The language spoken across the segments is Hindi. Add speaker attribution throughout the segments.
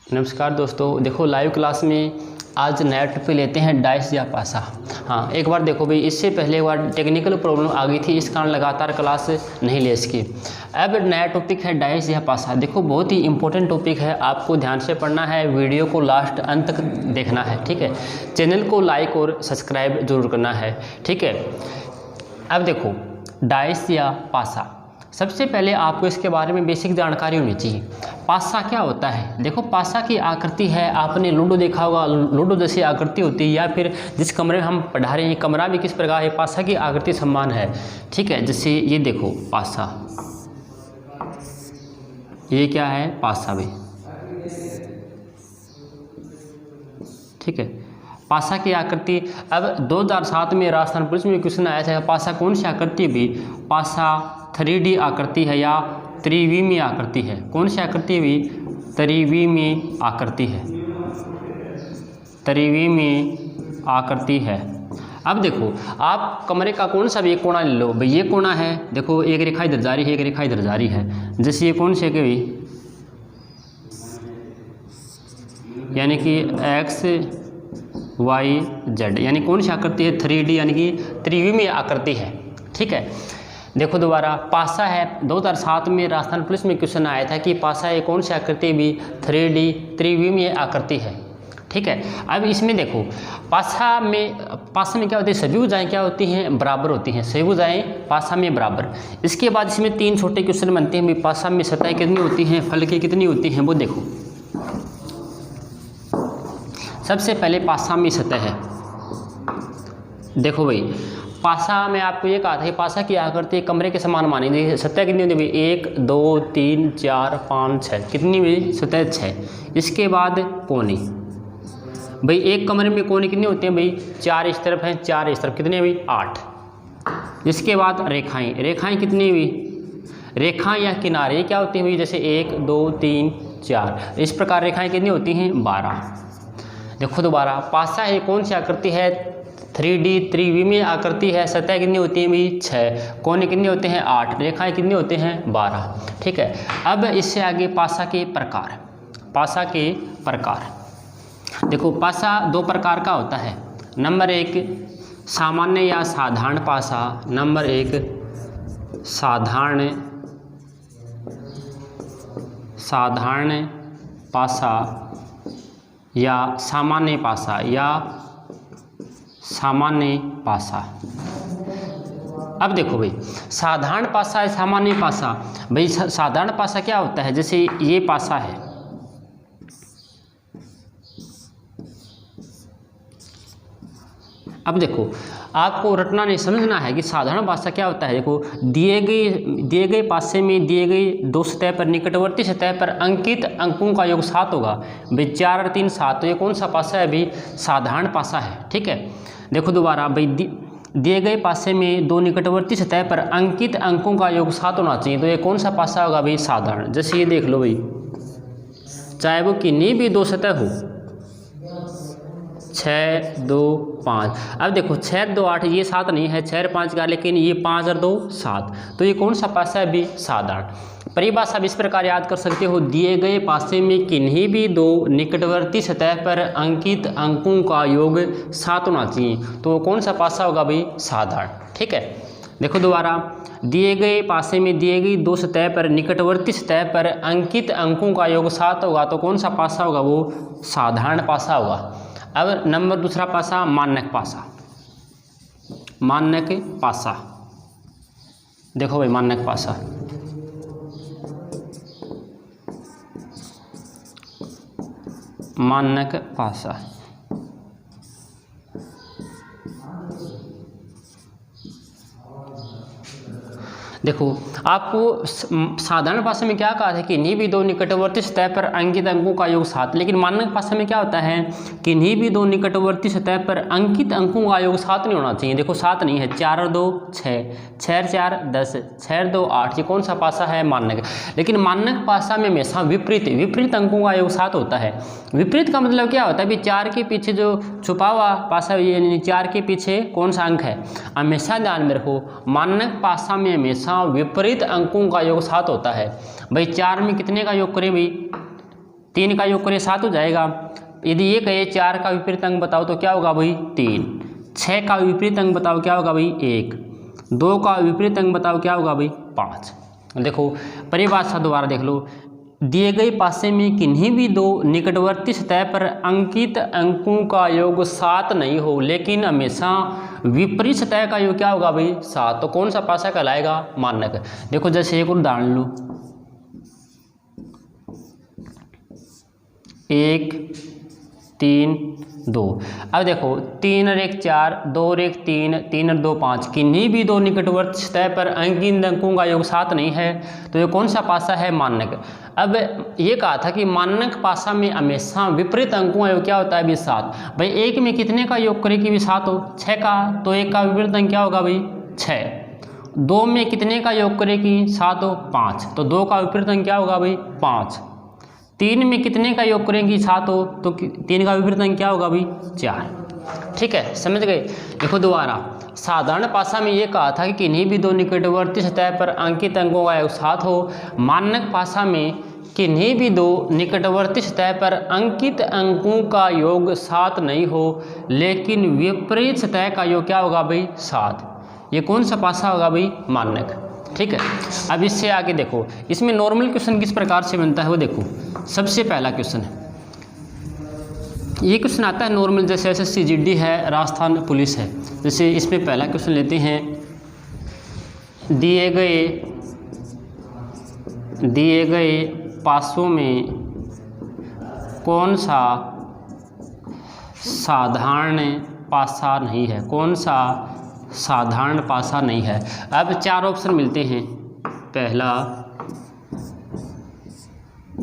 Speaker 1: नमस्कार दोस्तों, देखो लाइव क्लास में आज नया टॉपिक लेते हैं डाइस या पासा। हाँ, एक बार देखो भाई, इससे पहले एक बार टेक्निकल प्रॉब्लम आ गई थी, इस कारण लगातार क्लास नहीं ले सकी। अब नया टॉपिक है डाइस या पासा। देखो बहुत ही इंपॉर्टेंट टॉपिक है, आपको ध्यान से पढ़ना है, वीडियो को लास्ट अंत तक देखना है, ठीक है। चैनल को लाइक और सब्सक्राइब जरूर करना है, ठीक है। अब देखो डाइस या पासा, सबसे पहले आपको इसके बारे में बेसिक जानकारी होनी चाहिए। पासा क्या होता है? देखो पासा की आकृति है, आपने लूडो देखा होगा, लूडो जैसी आकृति होती है, या फिर जिस कमरे में हम पढ़ा रहे हैं कमरा भी किस प्रकार है, पासा की आकृति समान है, ठीक है। जैसे ये देखो पासा, ये क्या है? पासा भी, ठीक है। पासा की आकृति, अब 2007 में राजस्थान पुलिस में क्वेश्चन आया था, पासा कौन सी आकृति भी? पासा 3D आकृति है या त्रिविमीय आकृति है? कौन सी आकृति भी? त्रिविमीय आकृति है, त्रिविमीय आकृति है। अब देखो आप कमरे का कौन सा भी एक कोना ले लो भाई, ये कोना है, देखो एक रेखा इधर जा रही है, एक रेखा इधर जा रही है। जैसे ये कौन से के भी, यानी कि x y z, यानी कौन सी आकृति है? 3D यानी कि त्रिविमीय आकृति है, ठीक है। देखो दोबारा पासा है, 2007 में राजस्थान पुलिस में क्वेश्चन आया था कि पासा है कौन सी आकृति भी? 3D त्रिविमीय आकृति है, ठीक है। अब इसमें देखो पासा में क्या होती है? सभी भुजाएं क्या होती हैं? बराबर होती हैं, सभी भुजाएं पासा में बराबर। इसके बाद इसमें 3 छोटे क्वेश्चन बनते हैं, पासा में सतह कितनी होती हैं, फलकें कितनी होती हैं, वो देखो। सबसे पहले पासा में सतह है, देखो भाई पासा में आपको ये कहा था कि पासा की आकृति कमरे के समान मानी गई। सतह कितनी होती है भाई? 1 2 3 4 5 6, कितनी हुई? सतह 6। इसके बाद कोने, भाई एक कमरे में कोने कितने होते हैं भाई? 4 इस तरफ हैं, 4 इस तरफ, कितने हुई? 8। इसके बाद रेखाएं, रेखाएं कितनी हुई? रेखाएं या किनारे क्या होती हैं भाई? जैसे 1 2 3 4, इस प्रकार रेखाएं कितनी होती हैं? 12। देखो दोबारा पासा है कौन सी आकृति है? 3D त्रिविमीय आकृति है। सतह कितनी होती है भाई? 6। कोने कितने होते हैं? 8। रेखाएं कितनी होते हैं? 12, ठीक है। अब इससे आगे पासा के प्रकार, पासा के प्रकार देखो। पासा 2 प्रकार का होता है। नंबर 1 सामान्य या साधारण पासा, नंबर 1 साधारण पासा या सामान्य पासा या सामान्य पासा। अब देखो भाई साधारण पासा है, सामान्य पासा। भाई साधारण पासा क्या होता है? जैसे ये पासा है, अब देखो आपको रटना नहीं, समझना है कि साधारण पासा क्या होता है। देखो दिए गए पासे में दिए गई 2 सतह पर निकटवर्ती सतह पर अंकित अंकों का योग 7 होगा। भाई 4 और 3 7, तो ये कौन सा पासा है भाई? साधारण पासा है, ठीक है। देखो दोबारा भाई दिए गए पासे में 2 निकटवर्ती सतह पर अंकित अंकों का योग 7 होना चाहिए, तो ये कौन सा पासा होगा भाई? साधारण। जैसे ये देख लो भाई, चाहे वो किन्हीं भी 2 सतह हो, 6 2 5। अब देखो 6 2 8, ये 7 नहीं है, 6 और 5 का, लेकिन ये 5 और 2 7, तो ये कौन सा पासा है भी? साधारण। परिभाषा इस प्रकार याद कर सकते हो, दिए गए पासे में किन्हीं भी 2 निकटवर्ती सतह पर अंकित अंकों का योग 7 होना चाहिए, तो कौन सा पासा होगा भाई? साधारण, ठीक है। देखो दोबारा दिए गए पासे में दिए गई 2 सतह पर निकटवर्ती सतह पर अंकित अंकों का योग 7 होगा, तो कौन सा पासा होगा? वो साधारण पासा होगा। अब नंबर दूसरा पासा मानक पासा, मानक पासा। देखो भाई मानक पासा, मानक पासा, देखो आपको साधारण पासा में क्या कहा था? किन्हीं भी 2 निकटवर्ती सतह पर अंकित अंकों का योग 7, लेकिन मानक पासा में क्या होता है? किन्हीं भी 2 निकटवर्ती सतह पर अंकित अंकों का योग 7 नहीं होना चाहिए। देखो 7 नहीं है, 4 और 2 6, 6 और 4 10, 6 और 2 8, ये कौन सा पासा है? मानक। लेकिन मानक पासा में हमेशा विपरीत अंकों का योग 7 होता है। विपरीत का मतलब क्या होता है? भाई 4 के पीछे जो छुपा हुआ पासा, यानी 4 के पीछे कौन सा अंक है? हमेशा ध्यान में रखो, मानक पासा में हमेशा विपरीत अंकों का योग 7 होता है। भाई 4 में कितने का योग करें भाई? 3 का योग करें 7 हो जाएगा। यदि ये कहे 4 का विपरीत अंक बताओ तो क्या होगा भाई 3। 6 का विपरीत अंक बताओ क्या होगा भाई 1। 2 का विपरीत अंक बताओ क्या होगा भाई 5। देखो परिभाषा दोबारा देख लो, दिए गए पासे में किन्हीं भी दो निकटवर्ती सतह पर अंकित अंकों का योग 7 नहीं हो, लेकिन हमेशा विपरीत सतह का योग क्या होगा भाई 7, तो कौन सा पासा कहलाएगा मानक। देखो जैसे एक उदाहरण लो, 1 3 2। अब देखो 3 और 1 4, 2 और 1 3, 3 और 2 5, किन्हीं भी दो निकटवर्ती सतह पर अंकित अंकों का योग 7 नहीं है, तो ये कौन सा पासा है मानक। अब ये कहा था कि मानक पासा में हमेशा विपरीत अंकों का योग क्या होता है भी 7। भाई 1 में कितने का योग करे कि भी 7 हो, 6 का, तो 1 का विपरीत अंक क्या होगा भाई 6। 2 में कितने का योग करे कि 7 हो, 5, तो 2 का विपरीत अंक क्या होगा भाई 5। 3 में कितने का योग करेंगे 7 हो, तो 3 का विपरीत अंक क्या होगा भाई 4। ठीक है, समझ गए। देखो दोबारा, साधारण पासा में ये कहा था कि किन्हीं भी दो निकटवर्ती सतह पर अंकित अंकों का योग 7 हो। मानक पासा में किन्हीं भी दो निकटवर्ती सतह पर अंकित अंकों का योग 7 नहीं हो, लेकिन विपरीत सतह का योग क्या होगा भाई 7। ये कौन सा पासा होगा भाई मानक। ठीक है, अब इससे आगे देखो, इसमें नॉर्मल क्वेश्चन किस प्रकार से बनता है वो देखो। सबसे पहला क्वेश्चन है, ये क्वेश्चन आता है नॉर्मल, जैसे SSC GD है, राजस्थान पुलिस है। जैसे इसमें पहला क्वेश्चन लेते हैं, दिए गए पासों में कौन सा साधारण पासा नहीं है, कौन सा साधारण पासा नहीं है। अब 4 ऑप्शन मिलते हैं, पहला,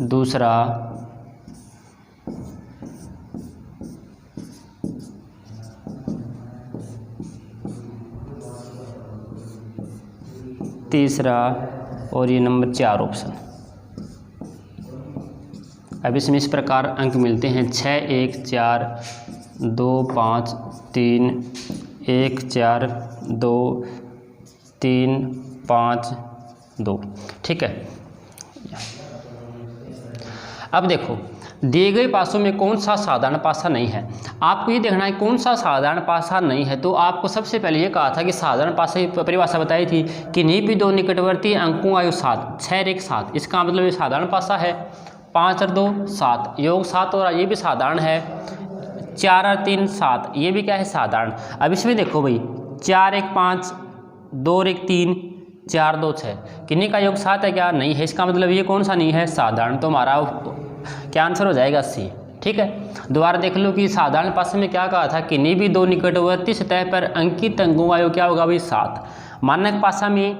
Speaker 1: दूसरा, तीसरा और ये नंबर 4 ऑप्शन। अब इसमें इस प्रकार अंक मिलते हैं 6 1 4 2 5 3 1 4 2 3 5 2। ठीक है, अब देखो दिए गए पासों में कौन सा साधारण पासा नहीं है। आपको ये देखना है कौन सा साधारण पासा नहीं है। तो आपको सबसे पहले ये कहा था कि साधारण पासा की परिभाषा बताई थी, किन्हीं भी दो निकटवर्ती अंकों का योग 7, 6 और 1 7, इसका मतलब ये साधारण पासा है। 5 और 2 7, योग 7 और ये भी साधारण है। 4 और 3 7, ये भी क्या है साधारण। अब इसमें देखो भाई 4 1 5, 2 और 1 3, 4 2 6, किन्हीं का योग 7 है क्या, नहीं है। इसका मतलब ये कौन सा नहीं है साधारण, तो हमारा क्या आंसर हो जाएगा C। ठीक है, दोबारा देख लो कि साधारण पासे में क्या कहा था, किन्हीं भी दो निकटवर्ती सतह पर अंकित अंकों का योग क्या होगा भाई 7। मानक पासा में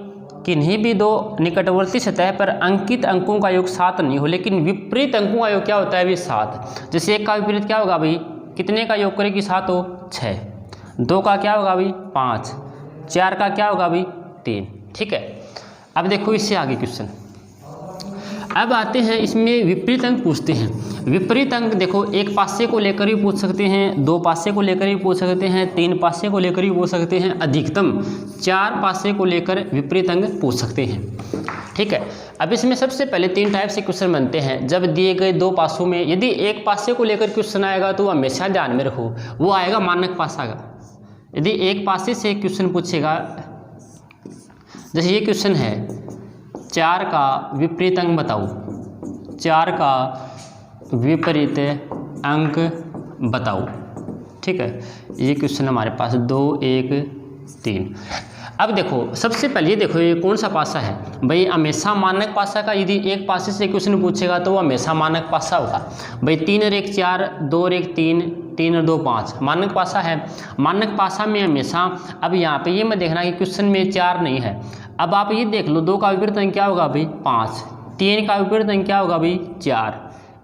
Speaker 1: किन्हीं भी दो निकटवर्ती सतह पर अंकित अंकों का योग 7 नहीं हो, लेकिन विपरीत अंकों का योग क्या होता है भाई 7। जैसे 1 का विपरीत क्या होगा भाई, कितने का योग करेगी 7 हो, 6। 2 का क्या होगा भाई 5। 4 का क्या होगा भाई 3। ठीक है, अब देखो इससे आगे क्वेश्चन। अब आते हैं इसमें विपरीत अंक पूछते हैं। विपरीत अंक देखो, एक पासे को लेकर भी पूछ सकते हैं, 2 पासे को लेकर भी पूछ सकते हैं, 3 पासे को लेकर भी पूछ सकते हैं, अधिकतम 4 पासे को लेकर विपरीत अंक पूछ सकते हैं। ठीक है, अब इसमें सबसे पहले 3 टाइप से क्वेश्चन बनते हैं। जब दिए गए 2 पासों में यदि एक पासे को लेकर क्वेश्चन आएगा तो हमेशा ध्यान में रखो वो आएगा मानक पासा का। यदि एक पासे से क्वेश्चन पूछेगा, जैसे ये क्वेश्चन है 4 का विपरीत अंक बताओ, 4 का विपरीत अंक बताओ। ठीक है, ये क्वेश्चन हमारे पास 2 1 3। अब देखो सबसे पहले देखो ये कौन सा पासा है भाई, हमेशा मानक पासा का। यदि एक पासे से क्वेश्चन पूछेगा तो वो हमेशा मानक पासा होगा भाई। 3 और 1 4, 2 और 1 3, 3 और 2 5, मानक पासा है। मानक पासा में हमेशा, अब यहाँ पे ये मत देखना कि क्वेश्चन में 4 नहीं है। अब आप ये देख लो 2 का विपरीत अंक क्या होगा भाई 5, 3 का विपरीत अंक क्या होगा भाई 4,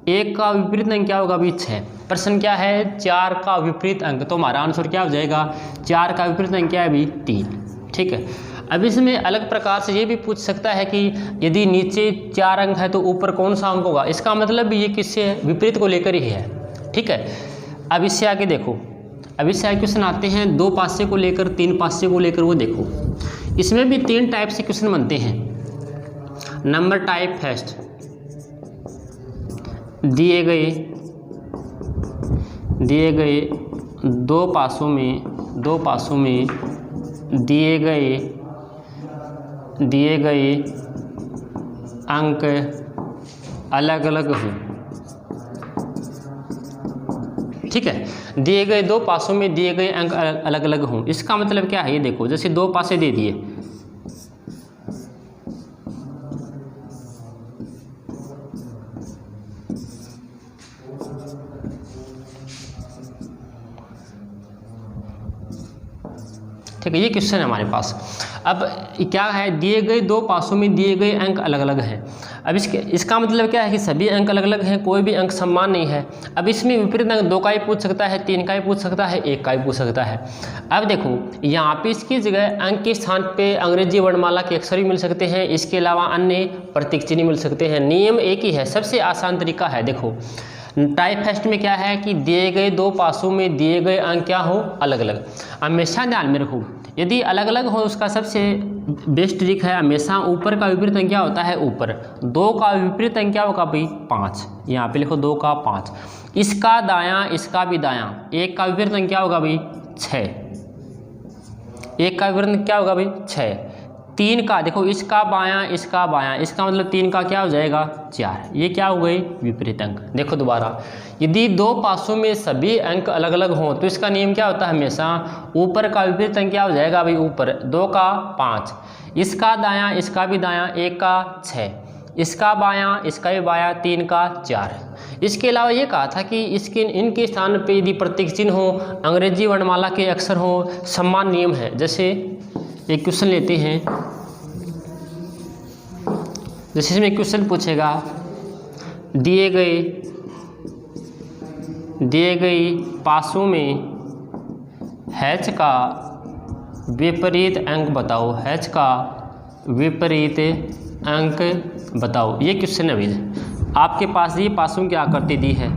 Speaker 1: 1 का विपरीत अंक क्या होगा भाई 6। प्रश्न क्या है 4 का विपरीत अंक, तो हमारा आंसर क्या हो जाएगा 4 का विपरीत अंक क्या है भाई 3। ठीक है, अब इसमें अलग प्रकार से ये भी पूछ सकता है कि यदि नीचे 4 अंक है तो ऊपर कौन सा अंक होगा। इसका मतलब भी ये किससे विपरीत को लेकर ही है। ठीक है, अब इससे आगे देखो, अब इससे आगे क्वेश्चन आते हैं 2 पासे को लेकर, 3 पासे को लेकर। वो देखो इसमें भी 3 टाइप से क्वेश्चन बनते हैं। नंबर टाइप फर्स्ट, दिए गए दो पासों में दिए गए अंक अलग अलग हों। ठीक है, दिए गए दो पासों में दिए गए अंक अलग अलग हों। इसका मतलब क्या है, ये देखो, जैसे दो पासे दे दिए, ठीक है, ये क्वेश्चन है हमारे पास। अब क्या है, दिए गए दो पासों में दिए गए अंक अलग अलग हैं। अब इसका मतलब क्या है कि सभी अंक अलग अलग हैं, कोई भी अंक समान नहीं है। अब इसमें विपरीत अंक 2 का ही पूछ सकता है, 3 का ही पूछ सकता है, 1 का ही पूछ सकता है। अब देखो, यहाँ पे इसकी जगह अंक के स्थान पे अंग्रेजी वर्णमाला के अक्षर भी मिल सकते हैं, इसके अलावा अन्य प्रतीक चिन्ह मिल सकते हैं। नियम एक ही है, सबसे आसान तरीका है। देखो, टाइप फर्स्ट में क्या है कि दिए गए दो पासों में दिए गए अंक क्या हो, अलग अलग। हमेशा ध्यान में रखो, यदि अलग अलग हो उसका सबसे बेस्ट ट्रिक है, हमेशा ऊपर का विपरीत अंक क्या होता है, ऊपर। 2 का विपरीत अंक क्या होगा भाई, 5। यहाँ पे लिखो 2 का 5। इसका दायां, इसका भी दायां। 1 का विपरीत अंक क्या होगा भाई, 6। 1 का विपरीत अंक क्या होगा भाई, 6। 3 का देखो, इसका बायां, इसका बायां, इसका मतलब 3 का क्या हो जाएगा, 4। ये क्या हो गई, विपरीत अंक। देखो दोबारा, यदि दो पासों में सभी अंक अलग अलग हों तो इसका नियम क्या होता है, हमेशा ऊपर का विपरीत अंक क्या हो जाएगा भाई, ऊपर। 2 का 5, इसका दायां, इसका भी दायां, 1 का 6, इसका बायां, इसका भी बायां, 3 का 4। इसके अलावा ये कहा था कि इनके स्थान पे यदि प्रतीक चिन्ह हो, अंग्रेजी वर्णमाला के अक्षर हो, समान नियम है। जैसे एक क्वेश्चन लेते हैं, जैसे इसमें क्वेश्चन पूछेगा, दिए गए पासों में h का विपरीत अंक बताओ, h का विपरीत अंक बताओ। ये क्वेश्चन है भैया, आपके पास ये पासों की आकृति दी है,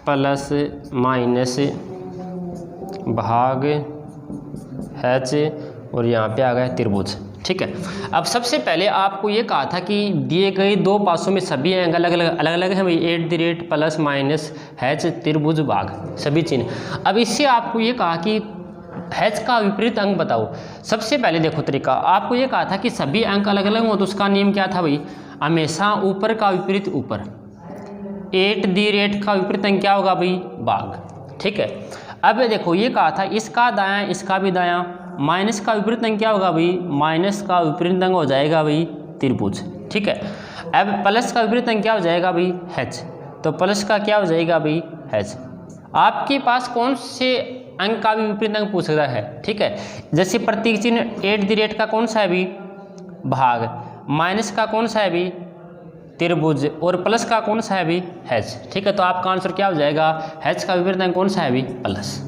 Speaker 1: प्लस माइनस भाग h और यहाँ पे आ गया त्रिभुज। ठीक है, अब सबसे पहले आपको ये कहा था कि दिए गए दो पासों में सभी अंक अलग अलग हैं भाई, @ प्लस माइनस h त्रिभुज भाग सभी चिन्ह। अब इससे आपको ये कहा कि h का विपरीत अंक बताओ। सबसे पहले देखो तरीका, आपको ये कहा था कि सभी अंक अलग अलग हो तो उसका नियम क्या था भाई, हमेशा ऊपर का विपरीत ऊपर। @ का विपरीत अंक क्या होगा भाई, भाग। ठीक है, अब देखो ये कहा था इसका दायां, इसका भी दायां, माइनस का विपरीत अंक क्या होगा भाई, माइनस का विपरीत अंक हो जाएगा भाई त्रिभुज। ठीक है, अब प्लस का विपरीत अंक क्या हो जाएगा भाई, h। तो प्लस का क्या हो जाएगा भाई, h। आपके पास कौन से अंक का भी विपरीत अंक पूछ सकता है। ठीक है, जैसे प्रतीक चिन्ह @ का कौन सा है भाई, भाग, माइनस का कौन सा है भाई, त्रिभुज, और प्लस का कौन सा है भी, h। ठीक है, तो आपका आंसर क्या हो जाएगा, h का विपरीत अंक कौन सा है भी, प्लस।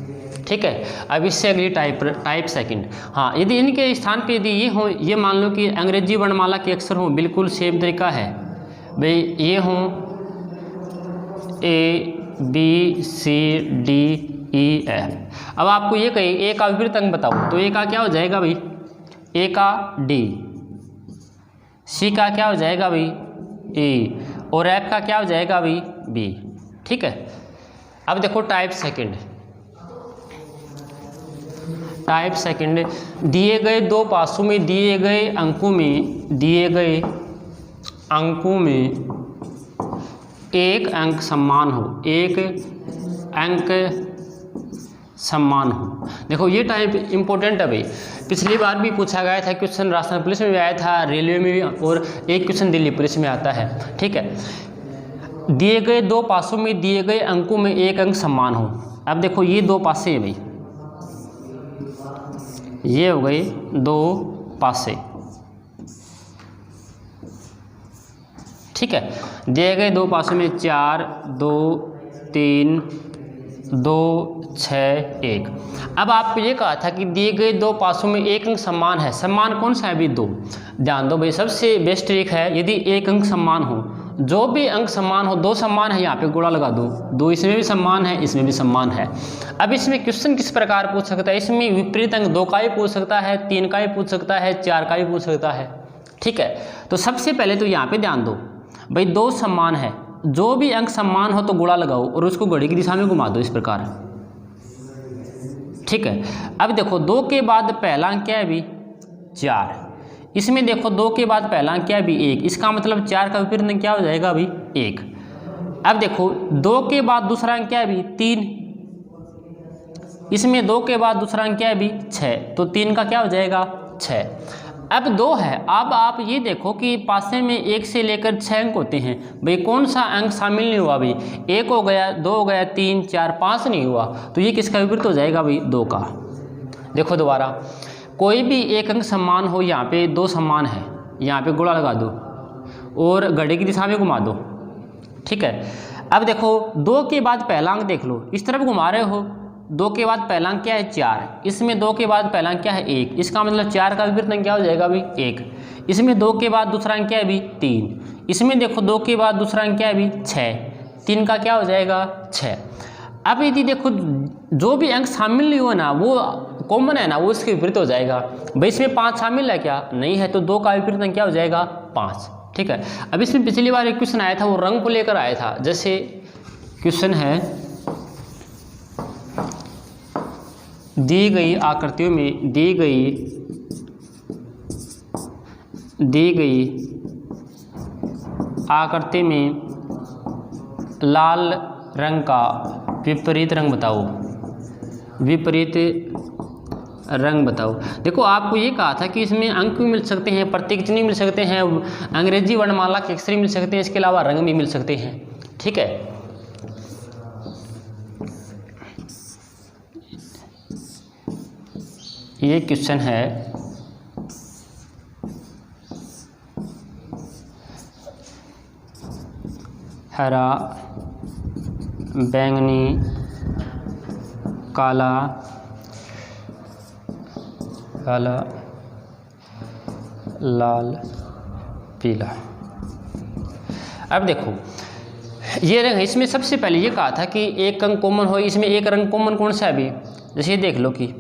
Speaker 1: ठीक है, अब इससे अगली टाइप सेकंड। हाँ, यदि इनके स्थान पे यदि ये हो, ये मान लो कि अंग्रेजी वर्णमाला के अक्षर हों, बिल्कुल सेम तरीका है भाई, ये हों ABCDEF। अब आपको ये कहे A का विपरीत अंक बताओ, तो A का क्या हो जाएगा भाई, A का D, C का क्या हो जाएगा भाई, E, और F का क्या हो जाएगा भाई, B। ठीक है, अब देखो टाइप सेकंड, दिए गए दो पासों में दिए गए अंकों में एक अंक समान हो, देखो ये टाइप इंपॉर्टेंट है भाई। पिछली बार भी पूछा गया था क्वेश्चन, राजस्थान पुलिस में भी आया था, रेलवे में भी, और एक क्वेश्चन दिल्ली पुलिस में आता है। ठीक है, दिए गए दो पासों में दिए गए अंकों में एक अंक समान हो। अब देखो ये दो पासे हैं भाई, ये हो गए दो पासे। ठीक है, दिए गए दो पासों में 4, 2, 3, 2, 6, 1। अब आपको ये कहा था कि दिए गए दो पासों में एक अंक समान है। समान कौन सा है भाई, 2। ध्यान दो भाई, सबसे बेस्ट ट्रिक है, यदि एक अंक समान हो जो भी अंक समान हो, 2 समान है यहाँ पे गुणा लगा दो, 2 इसमें भी समान है, इसमें भी समान है। अब इसमें क्वेश्चन किस प्रकार पूछ सकता है, इसमें विपरीत अंक 2 का ही पूछ सकता है, 3 का ही पूछ सकता है, 4 का ही पूछ सकता है। ठीक है, तो सबसे पहले तो यहाँ पे ध्यान दो भाई, 2 समान है, जो भी अंक समान हो तो गुणा लगाओ और उसको घड़ी की दिशा में घुमा दो इस प्रकार। ठीक है, अब देखो 2 के बाद पहला अंक क्या है अभी 4, इसमें देखो 2 के बाद पहला अंक क्या है अभी 1, इसका मतलब 4 का विपरीत अंक क्या हो जाएगा अभी 1। अब देखो 2 के बाद दूसरा अंक क्या है अभी 3, इसमें 2 के बाद दूसरा अंक क्या है अभी 6, तो 3 का क्या हो जाएगा 6। अब 2 है, अब आप ये देखो कि पासे में 1 से लेकर 6 अंक होते हैं, भाई कौन सा अंक शामिल नहीं हुआ भाई, 1 हो गया, 2 हो गया, 3 4 5 नहीं हुआ, तो ये किसका विपरीत हो जाएगा भाई 2 का। देखो दोबारा, कोई भी एक अंक समान हो, यहाँ पे 2 समान है, यहाँ पे गुणा लगा दो और घड़ी की दिशा में घुमा दो। ठीक है, अब देखो 2 के बाद पहला अंक देख लो, इस तरफ घुमा रहे हो, 2 के बाद पहला अंक क्या है 4, इसमें 2 के बाद पहला अंक क्या है 1, इसका मतलब 4 का विपरीत अंक क्या हो जाएगा अभी 1। इसमें 2 के बाद दूसरा अंक क्या है अभी 3, इसमें देखो 2 के बाद दूसरा अंक क्या है अभी 6, 3 का क्या हो जाएगा 6। अब यदि देखो जो भी अंक शामिल नहीं हो ना, वो कॉमन है ना, वो इसके विपरीत हो जाएगा। भाई इसमें 5 शामिल है क्या, नहीं है, तो 2 का विपरीत अंक क्या हो जाएगा 5। ठीक है, अब इसमें पिछली बार एक क्वेश्चन आया था, वो रंग को लेकर आया था। जैसे क्वेश्चन है, दी गई आकृतियों में दी गई आकृति में लाल रंग का विपरीत रंग बताओ, विपरीत रंग बताओ। देखो आपको ये कहा था कि इसमें अंक भी मिल सकते हैं, प्रतीक चिन्ह मिल सकते हैं, अंग्रेजी वर्णमाला के अक्षर मिल सकते हैं, इसके अलावा रंग भी मिल सकते हैं। ठीक है, ये क्वेश्चन है, हरा, बैंगनी, काला, लाल, पीला। अब देखो ये रंग, इसमें सबसे पहले ये कहा था कि एक अंक कॉमन हो, इसमें एक रंग कॉमन कौन सा है अभी, जैसे ये देख लो कि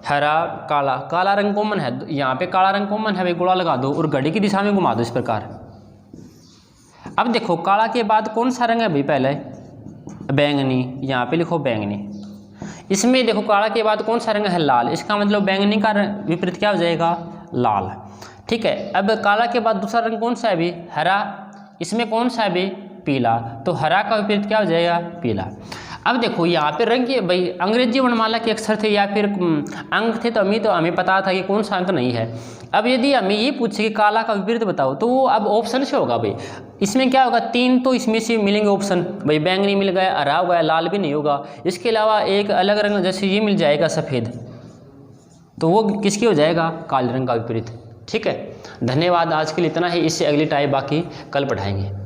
Speaker 1: हरा, काला, काला रंग कॉमन है, यहाँ पे काला रंग कॉमन है, भाई गुणा लगा दो और घड़ी की दिशा में घुमा दो इस प्रकार। अब देखो काला के बाद कौन सा रंग है भाई, पहले बैंगनी, यहाँ पे लिखो बैंगनी। इसमें देखो काला के बाद कौन सा रंग है लाल, इसका मतलब बैंगनी का विपरीत क्या हो जाएगा लाल। ठीक है, अब काला के बाद दूसरा रंग कौन सा है अभी हरा, इसमें कौन सा है अभी पीला, तो हरा का विपरीत क्या हो जाएगा पीला। अब देखो यहाँ पे रंग के भाई अंग्रेजी वर्णमाला के अक्षर थे या फिर अंक थे, तो हमें पता था कि कौन सा अंक नहीं है। अब यदि हमें ये पूछे कि काला का विपरीत बताओ, तो वो अब ऑप्शन से होगा भाई, इसमें क्या होगा 3 तो इसमें से मिलेंगे ऑप्शन, भाई बैंगनी मिल गया, हरा हो गया, लाल भी नहीं होगा, इसके अलावा एक अलग रंग जैसे ये मिल जाएगा सफ़ेद, तो वो किसकी हो जाएगा काले रंग का विपरीत। ठीक है, धन्यवाद, आज के लिए इतना ही, इससे अगली टाइप बाकी कल पढ़ाएंगे।